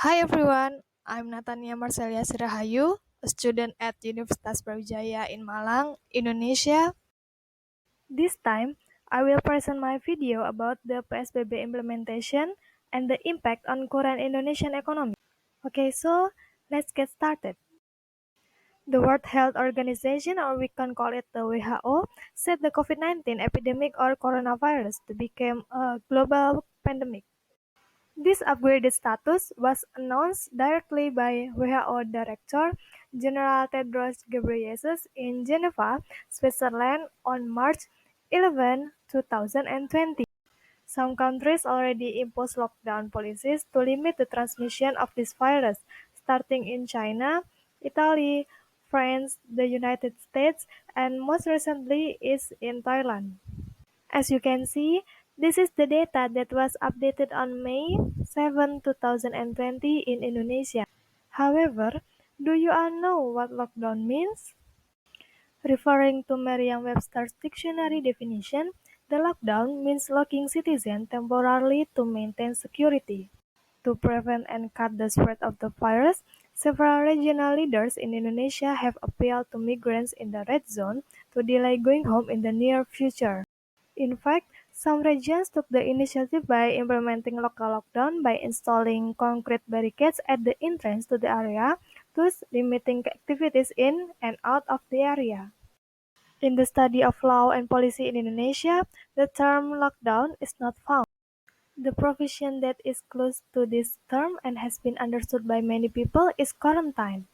Hi everyone, I'm Natania Marcelia Sirahayu, a student at Universitas Brawijaya in Malang, Indonesia. This time, I will present my video about the PSBB implementation and the impact on current Indonesian economy. Okay, so let's get started. The World Health Organization, or we can call it the WHO, said the COVID-19 epidemic or coronavirus to become a global pandemic. This upgraded status was announced directly by WHO Director General Tedros Ghebreyesus in Geneva, Switzerland on March 11, 2020. Some countries already imposed lockdown policies to limit the transmission of this virus, starting in China, Italy, France, the United States, and most recently is in Thailand. As you can see, this is the data that was updated on May 7, 2020 in Indonesia. However, do you all know what lockdown means? Referring to Merriam-Webster's dictionary definition, the lockdown means locking citizens temporarily to maintain security. To prevent and cut the spread of the virus, several regional leaders in Indonesia have appealed to migrants in the red zone to delay going home in the near future. In fact, some regions took the initiative by implementing local lockdown by installing concrete barricades at the entrance to the area, thus limiting activities in and out of the area. In the study of law and policy in Indonesia, the term lockdown is not found. The provision that is close to this term and has been understood by many people is quarantine.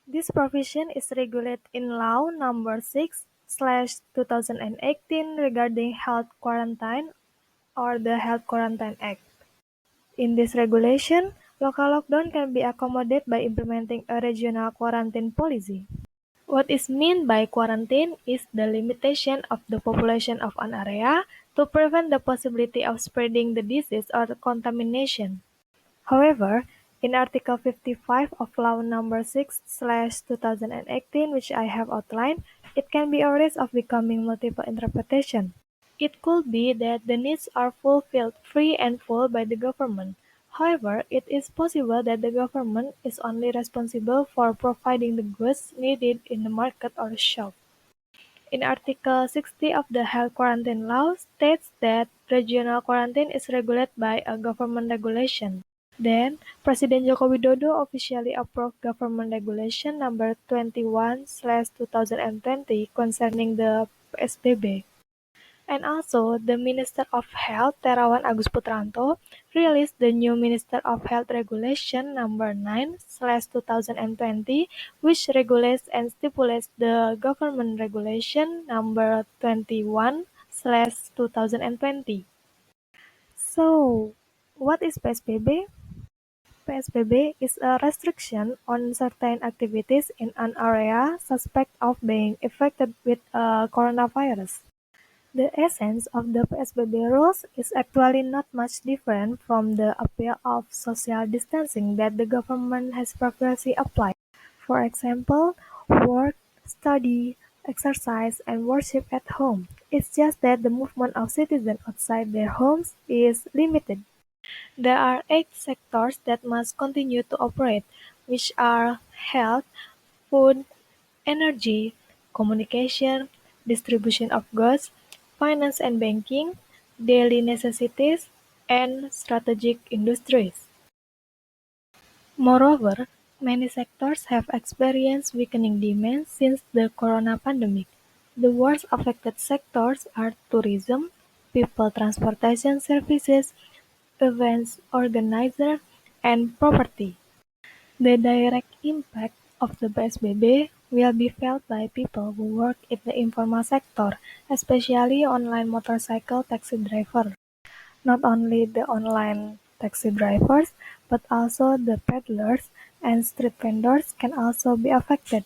This provision is regulated in Law Number 6/2018 regarding health quarantine or the Health Quarantine Act. In this regulation, local lockdown can be accommodated by implementing a regional quarantine policy. What is meant by quarantine is the limitation of the population of an area to prevent the possibility of spreading the disease or contamination. However, in Article 55 of Law Number 6/2018, which I have outlined, it can be a risk of becoming multiple interpretation. It could be that the needs are fulfilled free and full by the government. However, it is possible that the government is only responsible for providing the goods needed in the market or shop. In Article 60 of the Health Quarantine Law states that regional quarantine is regulated by a government regulation. Then, Presiden Joko Widodo officially approved Government Regulation Number 21/2020 concerning the PSBB. And also, the Minister of Health, Terawan Agus Putranto, released the new Minister of Health Regulation Number 9/2020, which regulates and stipulates the Government Regulation Number 21/2020. So, what is PSBB? PSBB is a restriction on certain activities in an area suspect of being affected with coronavirus. The essence of the PSBB rules is actually not much different from the appeal of social distancing that the government has previously applied. For example, work, study, exercise, and worship at home. It's just that the movement of citizens outside their homes is limited. There are 8 sectors that must continue to operate, which are health, food, energy, communication, distribution of goods, finance and banking, daily necessities, and strategic industries. Moreover, many sectors have experienced weakening demand since the corona pandemic. The worst affected sectors are tourism, people transportation services, events organizer, and property. The direct impact of the PSBB will be felt by people who work in the informal sector, especially online motorcycle taxi drivers. Not only the online taxi drivers, but also the peddlers and street vendors can also be affected.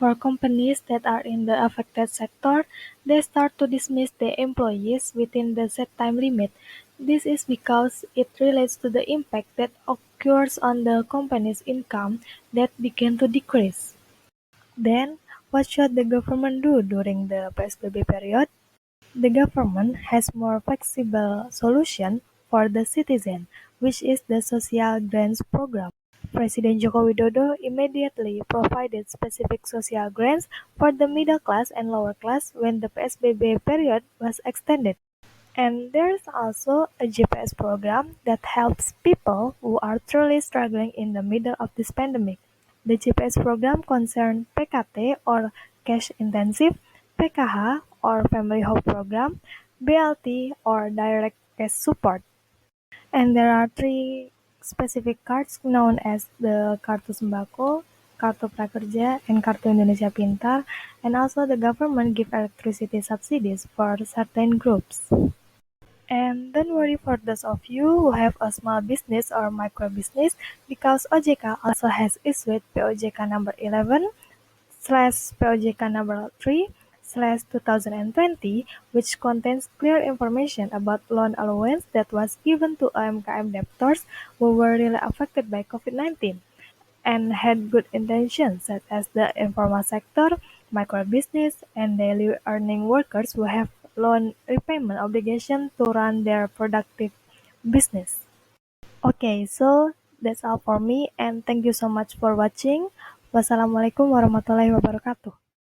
For companies that are in the affected sector, they start to dismiss their employees within the set time limit. This is because it relates to the impact that occurs on the company's income that began to decrease. Then, what should the government do during the PSBB period? The government has more flexible solution for the citizen. which is the Social Grants Program. President Joko Widodo immediately provided specific social grants for the middle class and lower class when the PSBB period was extended. And there's also a GPS program that helps people who are truly struggling in the middle of this pandemic. The GPS program concerns PKT or cash intensive, PKH or family hope program, BLT or direct cash support. And there are three specific cards known as the Kartu Sembako, Kartu Prakerja, and Kartu Indonesia Pintar, and also the government give electricity subsidies for certain groups. And don't worry for those of you who have a small business or micro business because OJK also has issued POJK number 11 slash POJK number 3 slash 2020, which contains clear information about loan allowance that was given to UMKM debtors who were really affected by COVID-19 and had good intentions, such as the informal sector, micro business, and daily earning workers who have loan repayment obligation to run their productive business. Okay, so that's all for me, and thank you so much for watching. Wassalamualaikum warahmatullahi wabarakatuh.